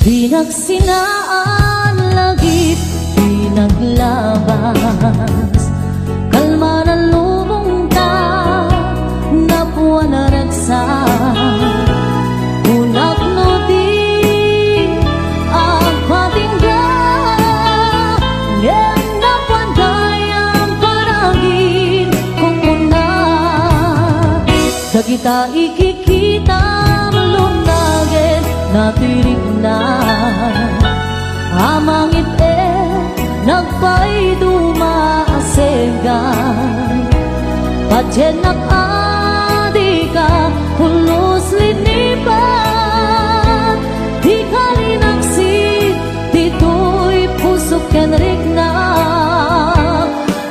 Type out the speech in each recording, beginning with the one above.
Pinagsinaan lagip, pinaglabas, kalma na lumong ka, napwa na ragsa. Unak no di ang patinggan, ngayon na panday ang panagin kung una. Dagita ikikita malunagin natirig na amangit nagpay dumaasegan padyenak adika pulos linipan di kalinaksit dito'y pusok kenrik na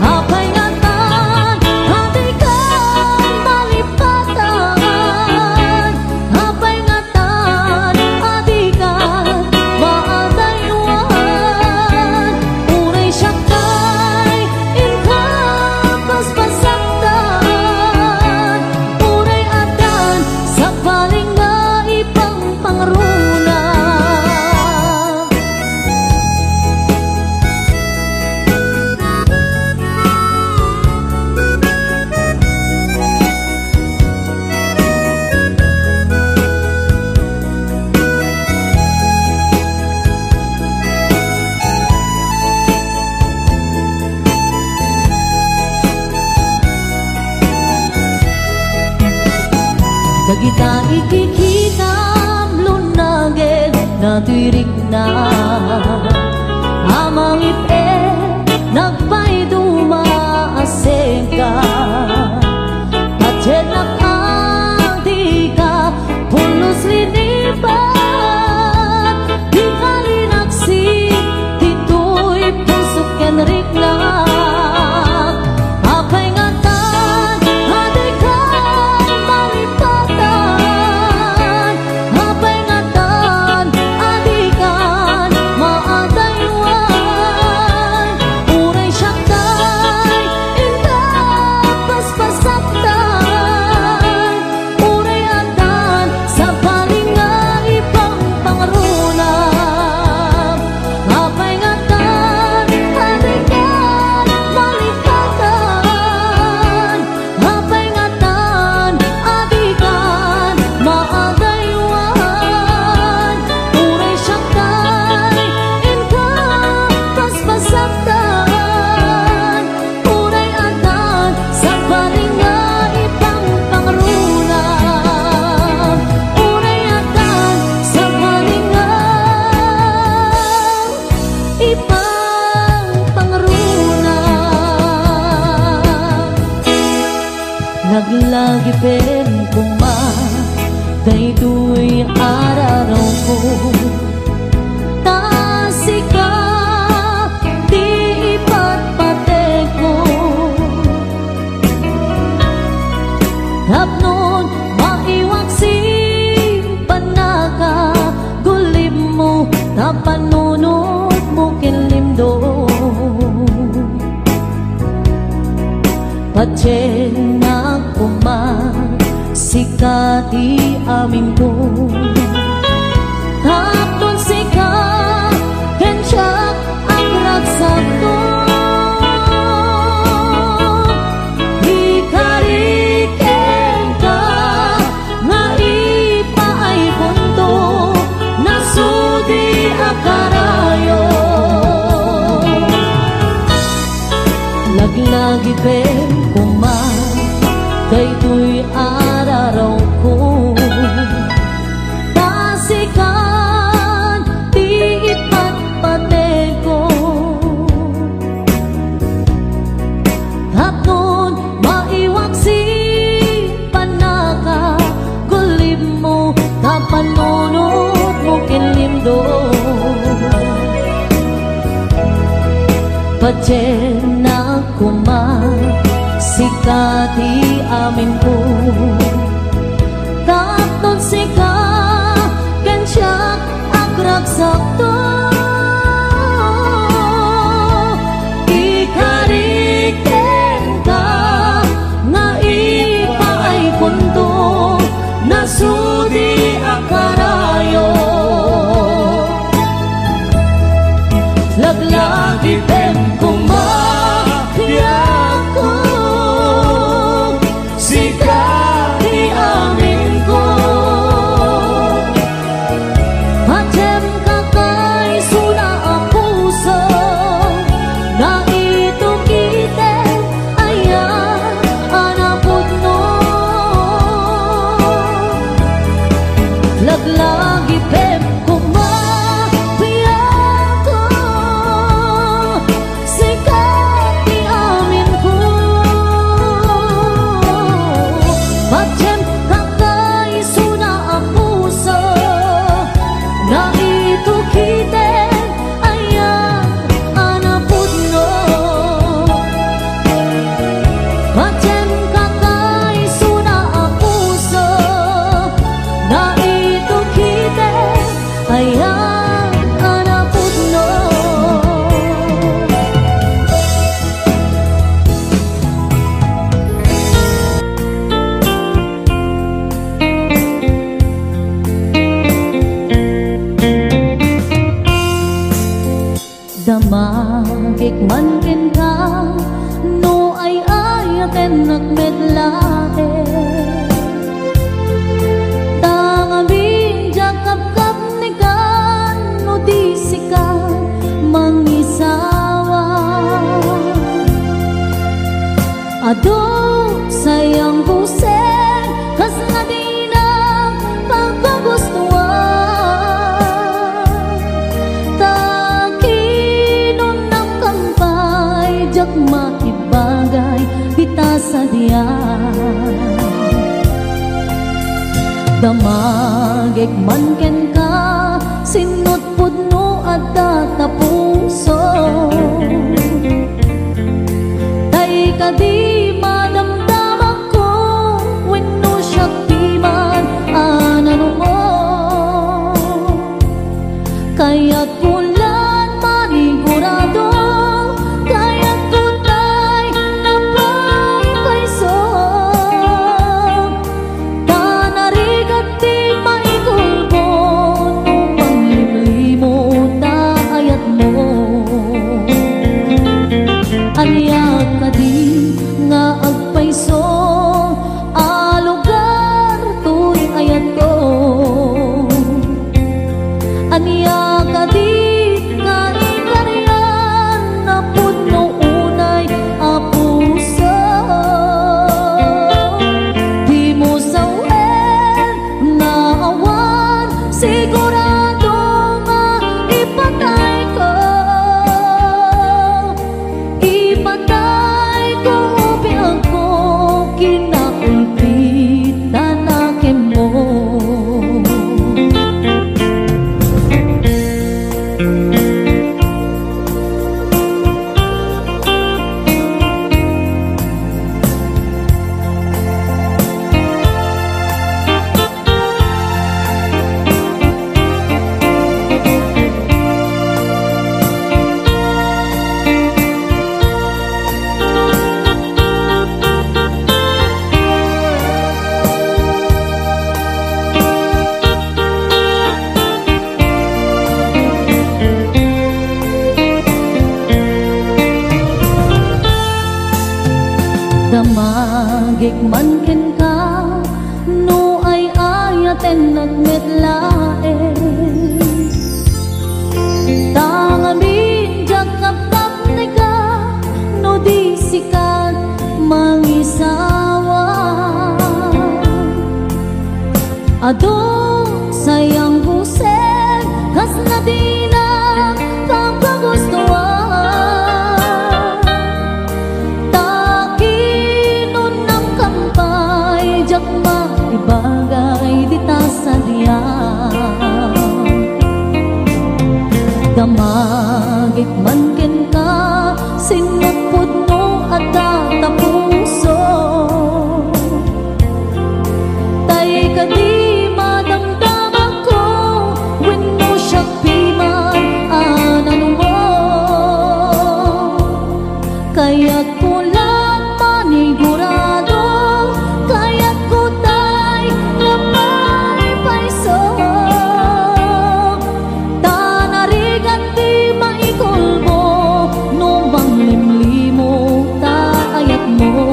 apay ngatan adikan malipatan apay ngatan adikan maadaywan unay syaktay inka paspasaktan unay adan sa paling na ipang pangruna. Dagita ikikita lunagin natirig na amangit nagpay dumaaseka padyenak adika pulos linipan di kalinaksit dito'y pusok kenrik na apay ngatan adikan malipatan apay ngatan adikan maadaywan unay syaktay inda paspasaktan unay adan sa paling nga ipang pangrunam apay ngatan adikan malipatan apay ngatan adikan maadaywan unay syaktay inka paspasaktan unay adan sa paling nga ipang pangrunam unay adan sa paling nga ipang pangrunam. Naglagipin kuma daytoy araraw ko tasika di ipatpate ko tapnon maiwaksin panaka gulim mo tapanunod mo kinlimdo padyenak sikati amin ko tapnon sika kensyak ang ragsak ko ikariken ka nga ipaay punto nasudi akarayo laglagi pen kuma daytoy araraw ko tasikan di ipatpate ko tapnon maiwaksi panaka gulim mo tapanunod mo kinlimdo padyenak kuma sikati amin ko tapnon sika kensyak agragsak to ikariken ka nga ipaay punto nasudi akarayo nagmetlae tangamin jakap-kap ni kan no di sikan mangisawa ado sayang puseng kas na di na pagkagustuhan takinon ng kampay jak makibagay kita sadiyan damagek man ken ka sinut pudno at tatapuso tay kadi madamdaman ko wenno siya piman anano mo kaya't kulan manigurado kaya't tutay na pagkaiso tanarigat di maigulbo nung panglimo ta ayat mo aliyak ka di nga agpaiso alugar tuy ayat ko aniya ka di nga ikaryan na pudno unay apuso di mo sawen na awan sigurado nga ipatay ko upiang ko kinakulpit tanakin mo damagik man ken ka no ay ayaten nagmetlae tangamin jakap-kap ni ka no di sikat mangisawa ado sayang puseng kas na di na pagkagustuhan ibagay di ta sadiyan damagit man ken ka sinut pudno at tatapuso tay kadi madamdaman ko wenno siya piman anano mo kaya't kulang manigurado kaya't kutay na paiso tanarigan di maikulbo no bang limlimo ta ayat mo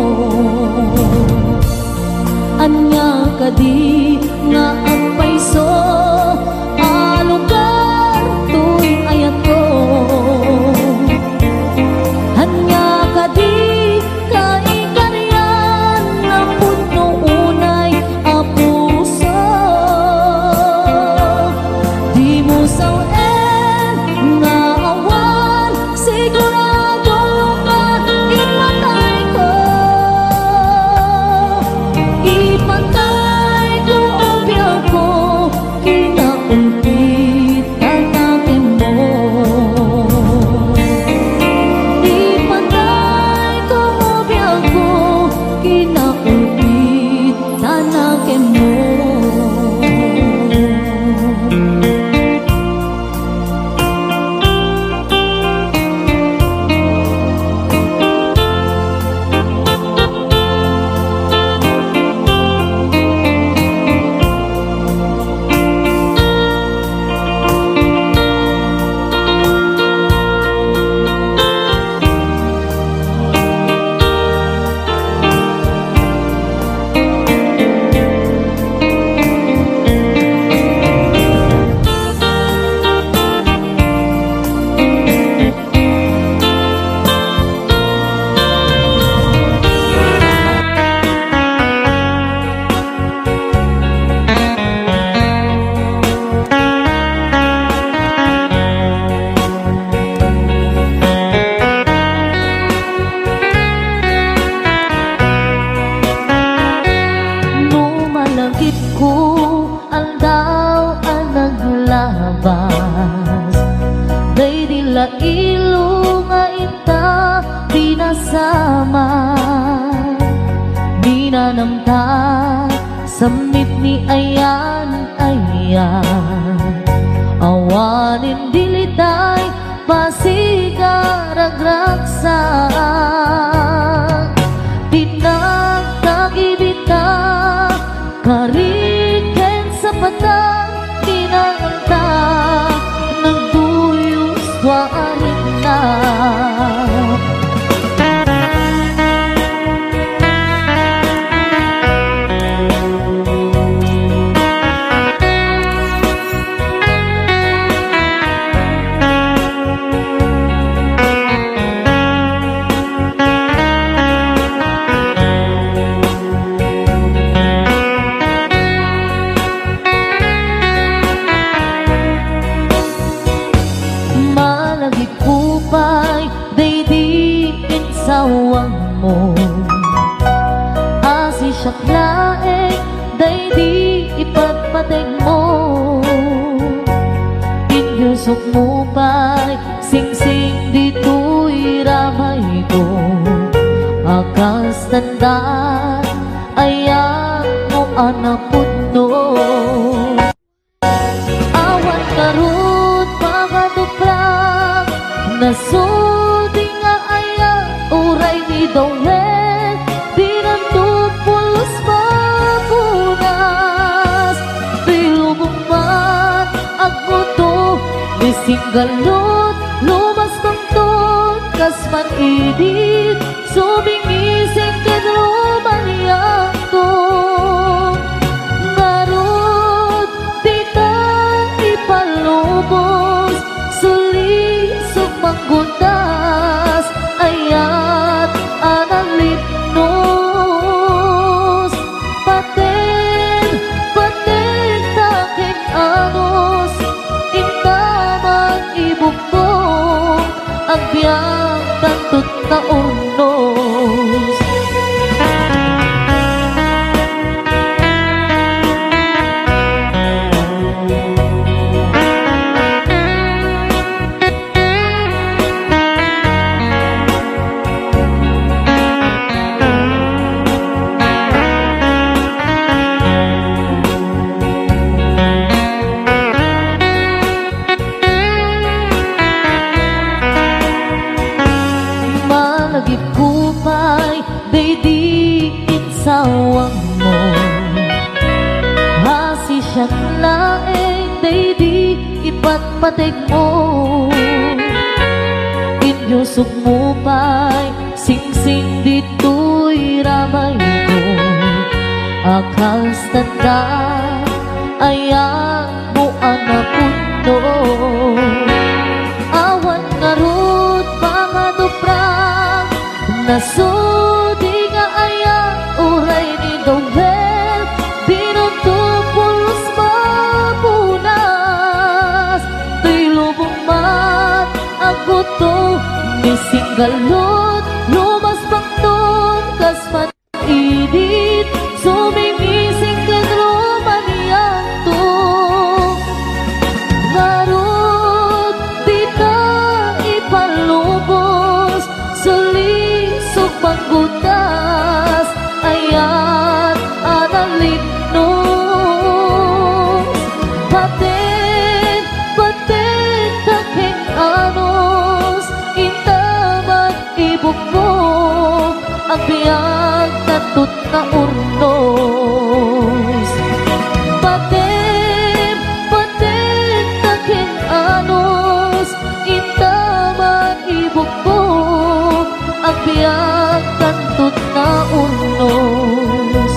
anya kadi nga agpaiso alugar tuy ayat ko anya kadi kaikaryan na pudno unay apuso di mo sawen nga awan sigurado nga ipatay ko ipatay ko ang biyak ko andaw ang naglabas day dila ilo nga ita pinasama binanamta samit ni ayan awanin dilitay pasigaragragsak tinagtagibita kariken sa patang kinanganta nagduyos warin na sawang mo asisyak laeng day di ipagpateg mo inyusok mo pa'y sing-sing dito'y ramay ko akas tandaan ayan mo anapot no awan karut pakatuprak nasudi nga ayan uray ni Dawet pinantupulos mapunas tilubungman ako to bisinggalot lumas pangton kasman idit sumingising kadrumaniyang to ngarot titang ipalubos suli sumanggundas ayat analipnos paten taking anos intamang ibukong ang biyang tantut na urnos sawang mo hasisyak laeng day di ipagpateg mo inyusok mo pa'y sing-sing dito'y ramay ko akas tanda ayan mo anapundo awan ngarut pangaduprang nasudi nga ayan uray ni Dawet pinagtupulos mapunas tilubong mat ako to misinggalot lumas pangton kasman idit sumimising kadrumaniyang to ngarot dita ipalubos suli panggutas ayat analipnos paten taking anos intamang ibukong ang biyag tatut na urnos paten taking anos intamang ibukong ang biyag tantut na urnos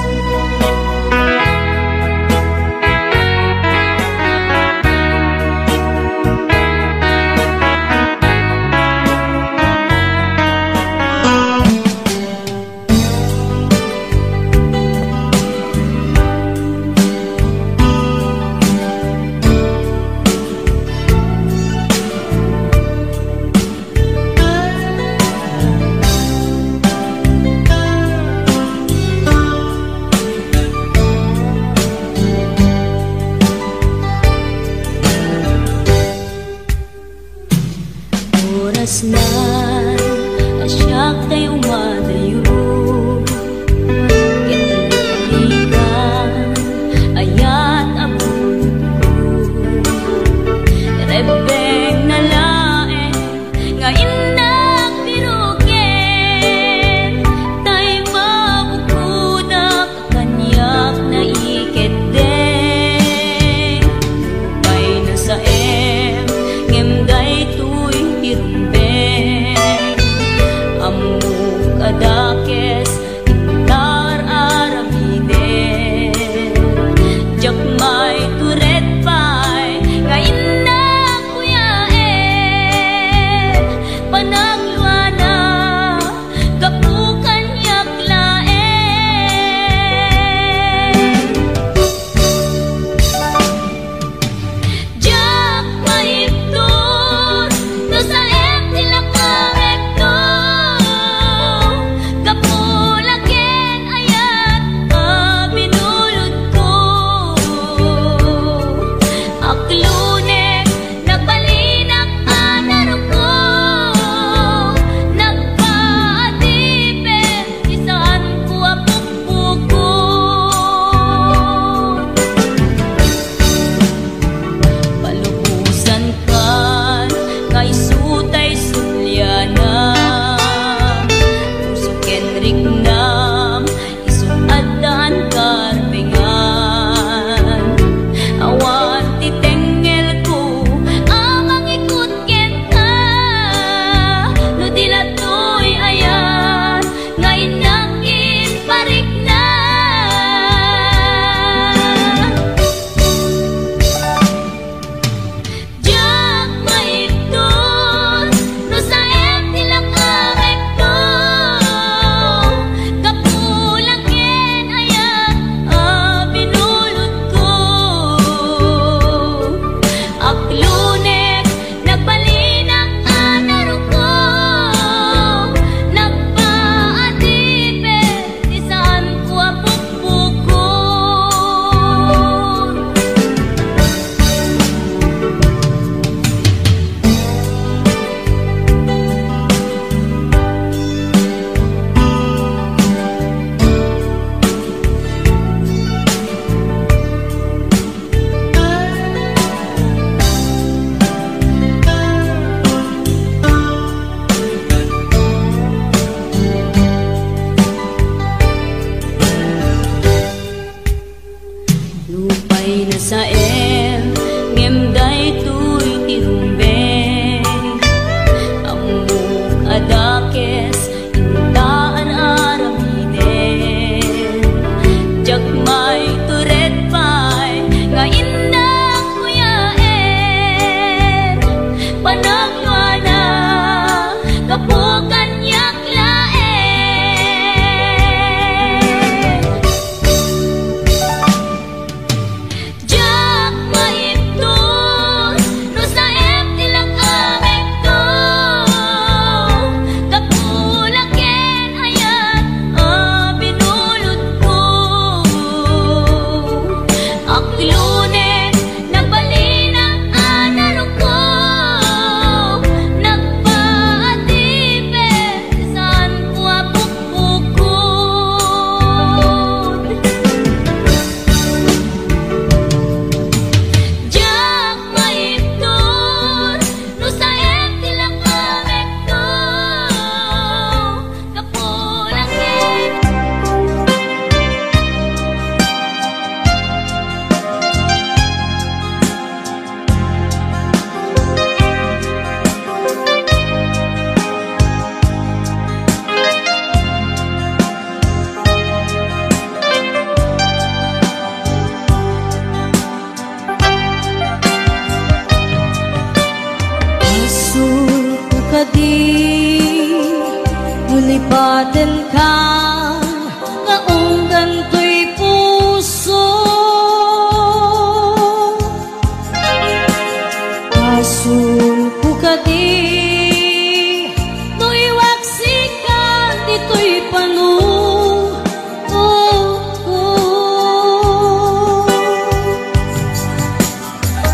na sa ngem day tuy tirumbe amuk adakes intaan aramiden jagmay turet pay nga indak kuyaen panagwana kapukan yak laen jak maiptos no sa tilang aming to kapulaken ayat binulot ko aklunen nagbalinang anarok ko nagpaatipet saan ko apukpukod jak maiptos no sa tilang aming to kapulaken Asul ko kadi Nulipaten ka Ngaong ganto'y puso Asul ko kadi No'y waksikan dito'y panu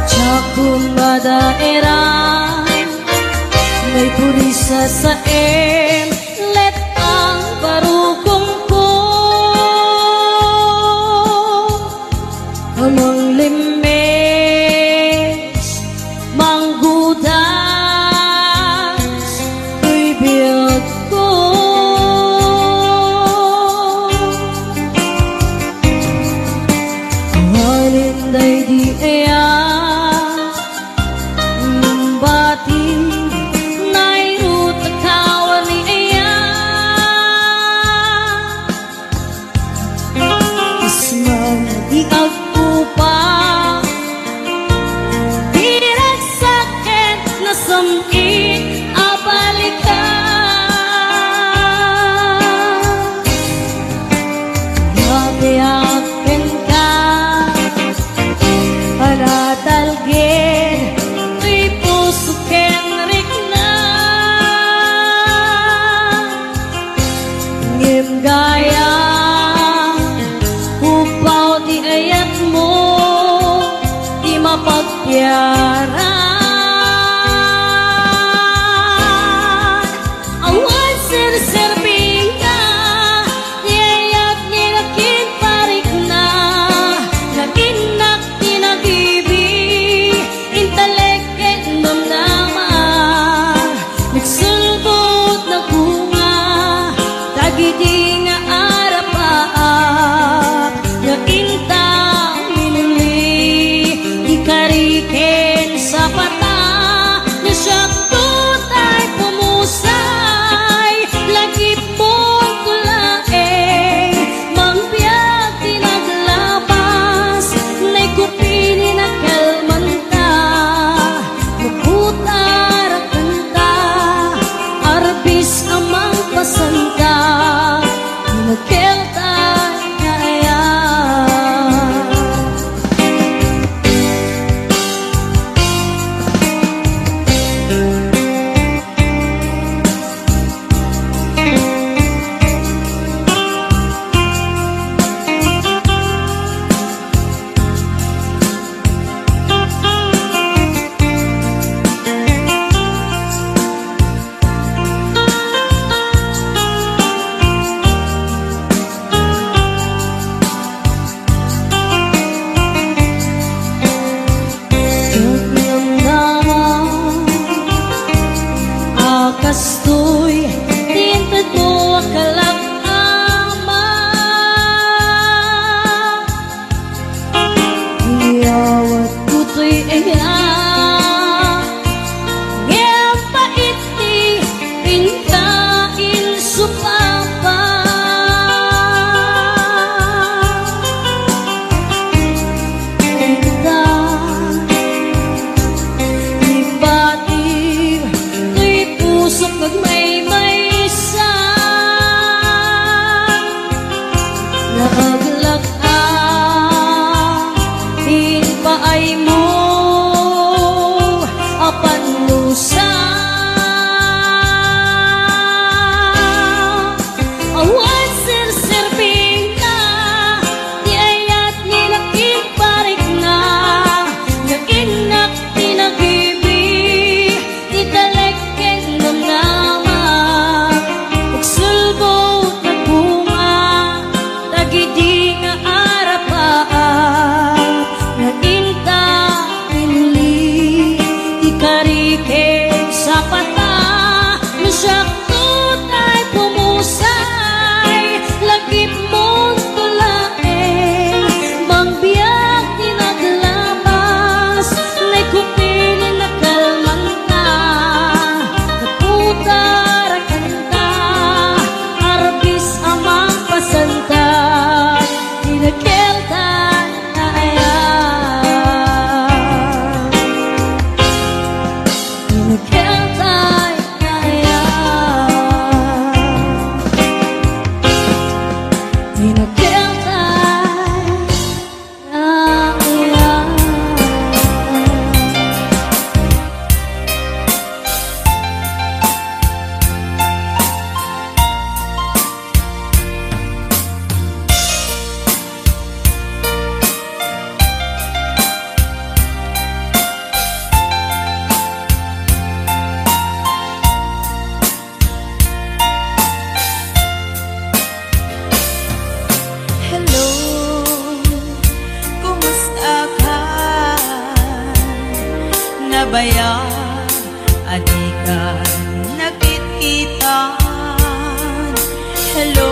Tsakum madaera may purisa sa let ang barukong ko amang limes manggudas ibig ko halinday di eya batin gaya upaw di ayat mo di mapagpiaran awan sir-sirbing ka di ayat nilakin pari naglak-ang inpaay mo apan lusa awan sir-sirbing na di ayat nilakit parik na nakinak tinagibi italekeng namnama pagsulbot na bunga tagidi nga arapaan na inta pinili ikarike sa pata masakto tay pumusay lagip mong tulaeng bangbiyak tinaglamas na'y kupilin na kalmanta naputar kanta arbis amang pasanta tinakeltan na ayan tinakeltan na ayan tinakeltan na ayan. Hello, kumusta ka? Nabaya, adi ka nagkitkitan. Hello,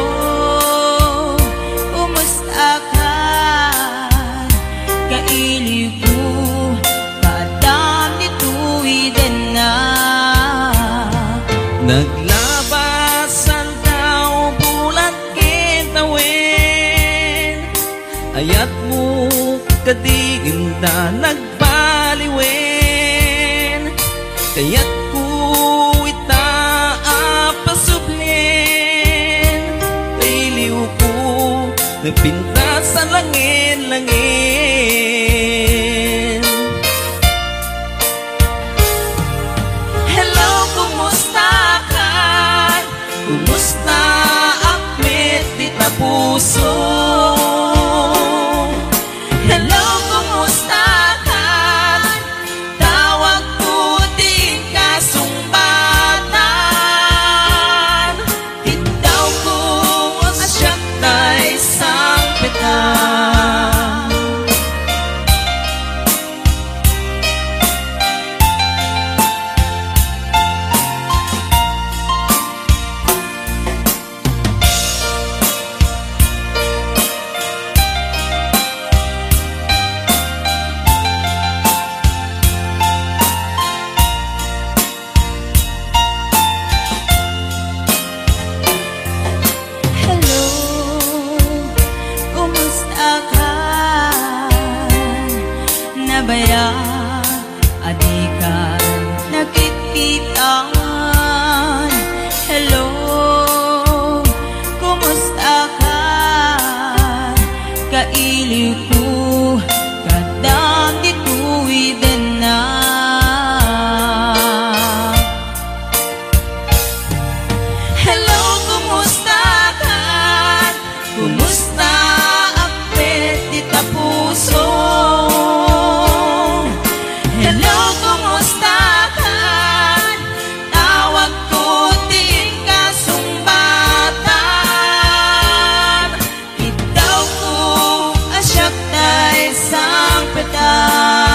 kumusta ka? Kailiw ko, kadam nituwiden na. Naglabasan daw bulat kitawin ayat mo kadigimda nagbaliwen kaya't ko itaapasublin kailiw ko nagpinta sa langin-langin. Hello, kumusta ka? Kumusta akmet di tapuso? Hello, kumusta ka? Tawag ko din kasumbatan. Titaw ko asyak na isang petang. Hello, kumusta ka? Nabaya, adi ka nagkitkitan. Hello, kumusta ka? Kailiw ko, kadam dituwiden na. Hello, kumusta ka? Kumusta akmet di tapuso? Hello, kumusta ka? Tawag ko din kasumbatan. Itaw ko asyak na isang petang.